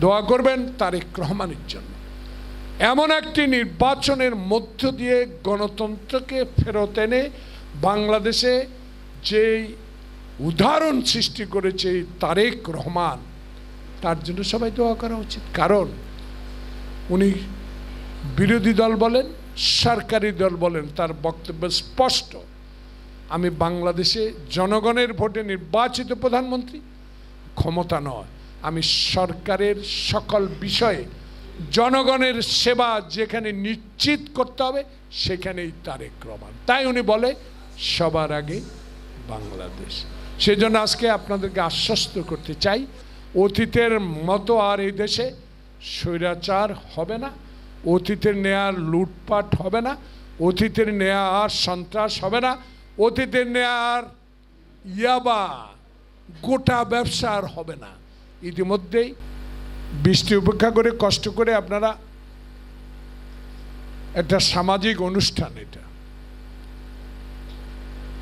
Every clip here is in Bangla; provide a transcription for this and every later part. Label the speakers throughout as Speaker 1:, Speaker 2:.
Speaker 1: দোয়া করবেন তারেক রহমানের জন্য। এমন একটি নির্বাচনের মধ্য দিয়ে গণতন্ত্রকে ফেরত এনে বাংলাদেশে যেই উদাহরণ সৃষ্টি করেছে তারেক রহমান, তার জন্য সবাই দোয়া করা উচিত। কারণ উনি বিরোধী দল বলেন, সরকারি দল বলেন, তার বক্তব্য স্পষ্ট, আমি বাংলাদেশে জনগণের ভোটে নির্বাচিত প্রধানমন্ত্রী, ক্ষমতা নয়, আমি সরকারের সকল বিষয়ে জনগণের সেবা যেখানে নিশ্চিত করতে হবে সেখানেই তারেক রহমান। তাই উনি বলে সবার আগে বাংলাদেশ। সেজন্য আজকে আপনাদেরকে আশ্বস্ত করতে চাই, অতীতের মতো আর এই দেশে স্বৈরাচার হবে না, অতীতের নেয়া লুটপাট হবে না, অতীতের নেয়া আর সন্ত্রাস হবে না, অতীতের নেয়া আর ইয়াবা গোটা ব্যবসা আর হবে না। ইতিমধ্যেই বৃষ্টি উপেক্ষা করে কষ্ট করে আপনারা একটা সামাজিক অনুষ্ঠান, এটা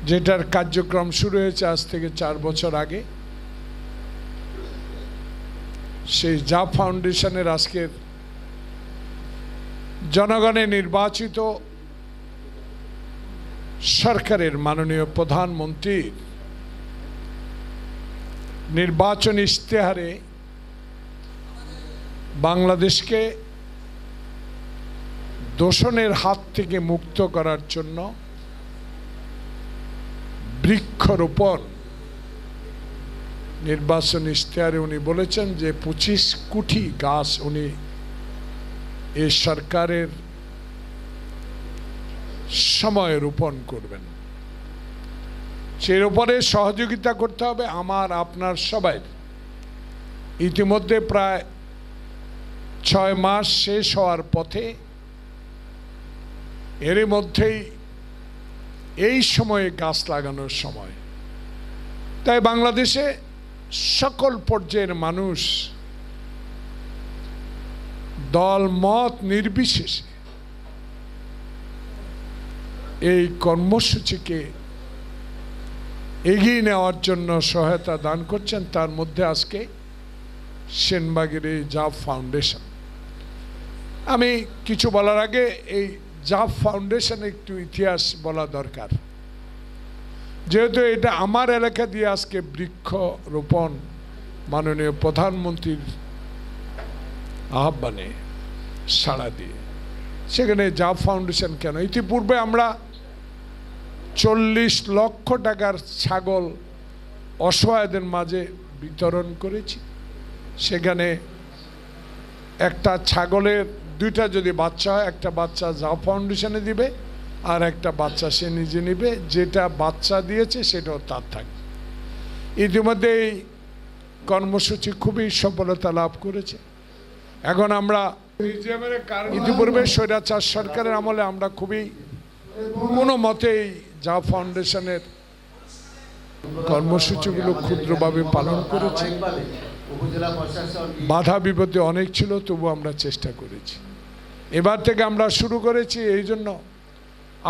Speaker 1: যেটার কার্যক্রম শুরু হয়েছে আজ থেকে 4 বছর আগে, সেই জাভ ফাউন্ডেশনের আজকের জনগণের নির্বাচিত সরকারের মাননীয় প্রধানমন্ত্রীর নির্বাচনী ইশতেহারে বাংলাদেশকে দূষণের হাত থেকে মুক্ত করার জন্য বৃক্ষরোপণ নির্বাচনী ইশতেহারে উনি বলেছেন যে 25 কোটি গাছ উনি এই সরকারের সময় রোপণ করবেন। সেই রোপণে সহযোগিতা করতে হবে আমার আপনার সবাই। ইতিমধ্যে প্রায় 6 মাস শেষ হওয়ার পথে, এর মধ্যেই এই সময়ে গাছ লাগানোর সময়। তাই বাংলাদেশে সকল পর্যায়ের মানুষ দল মত নির্বিশেষে এই কর্মসূচিকে এগিয়ে নেওয়ার জন্য সহায়তা দান করছেন। তার মধ্যে আজকে সেনবাগের এই জাভ ফাউন্ডেশন। আমি কিছু বলার আগে এই জাভ ফাউন্ডেশনের একটু ইতিহাস বলা দরকার, যেহেতু এটা আমার এলাকা দিয়ে আজকে বৃক্ষরোপণ মাননীয় প্রধানমন্ত্রীর আহ্বানে সাড়া দিয়ে, সেখানে জাভ ফাউন্ডেশন কেন? ইতিপূর্বে আমরা 40 লক্ষ টাকার ছাগল অসহায়দের মাঝে বিতরণ করেছি। সেখানে একটা ছাগলের 2টা যদি বাচ্চা হয়, একটা বাচ্চা জাভ ফাউন্ডেশনে দিবে আর একটা বাচ্চা সে নিজে নিবে, যেটা বাচ্চা দিয়েছে সেটাও তার থাকবে। ইতিমধ্যে এই কর্মসূচি খুবই সফলতা লাভ করেছে। এখন আমরা ইতিপূর্বে স্বৈরাচার সরকারের আমলে আমরা খুবই কোনো মতেই জাভ ফাউন্ডেশনের কর্মসূচিগুলো ক্ষুদ্রভাবে পালন করেছি। বাধা বিপত্তি অনেক ছিল, তবু আমরা চেষ্টা করেছি। এবার থেকে আমরা শুরু করেছি, এই জন্য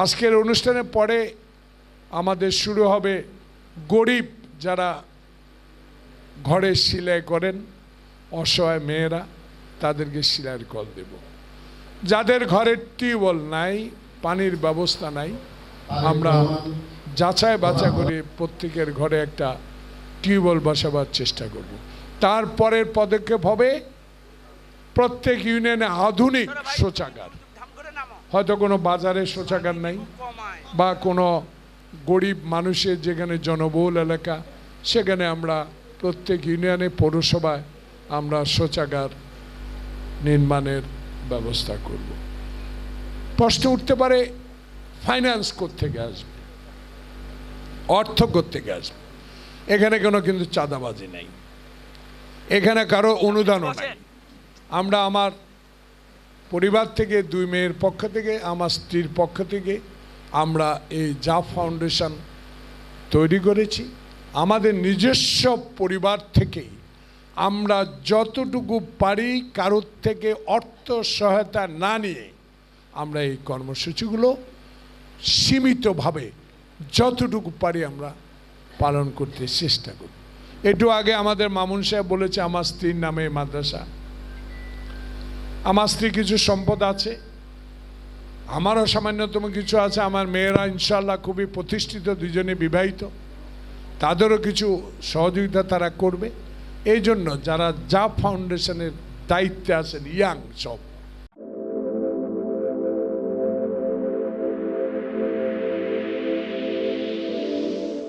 Speaker 1: আজকের অনুষ্ঠানের পরে আমাদের শুরু হবে গরিব যারা ঘরে সেলাই করেন, অসহায় মেয়েরা, তাদেরকে সেলাইয়ের কল দেব। যাদের ঘরে টিউবওয়েল নাই, পানির ব্যবস্থা নাই, আমরা যাচাই বাছাই করে প্রত্যেকের ঘরে একটা টিউবওয়েল বসাবার চেষ্টা করব। তারপরের পদক্ষেপ হবে প্রত্যেক ইউনিয়নে আধুনিক শৌচাগার। হয়তো কোনো বাজারে শৌচাগার নাই বা কোনো গরিব মানুষের যেখানে জনবহুল এলাকা, সেখানে আমরা প্রত্যেক ইউনিয়নে পৌরসভায় আমরা শৌচাগার নির্মাণের ব্যবস্থা করব। প্রশ্ন উঠতে পারে ফাইন্যান্স কোত্থেকে আসবে, অর্থ কোত্থেকে আসবে? এখানে কোনো কিন্তু চাঁদাবাজি নাই, এখানে কারো অনুদানও নাই। আমরা আমার পরিবার থেকে, 2 মেয়ের পক্ষ থেকে, আমার স্ত্রীর পক্ষ থেকে আমরা এই জাভ ফাউন্ডেশন তৈরি করেছি। আমাদের নিজস্ব পরিবার থেকেই আমরা যতটুকু পারি কারোর থেকে অর্থ সহায়তা না নিয়ে আমরা এই কর্মসূচিগুলো সীমিতভাবে যতটুকু পারি আমরা পালন করতে চেষ্টা করি। একটু আগে আমাদের মামুন সাহেব বলেছে আমার স্ত্রীর নামে মাদ্রাসা, আমার স্ত্রী কিছু সম্পদ আছে, আমারও সামান্যতম কিছু আছে, আমার মেয়েরা ইনশাল্লাহ খুবই প্রতিষ্ঠিত, দুজনে বিবাহিত, তাদেরও কিছু সহযোগিতা তারা করবে। এই জন্য যারা জাপ ফাউন্ডেশনের দায়িত্বে আছেন, ইয়াং সব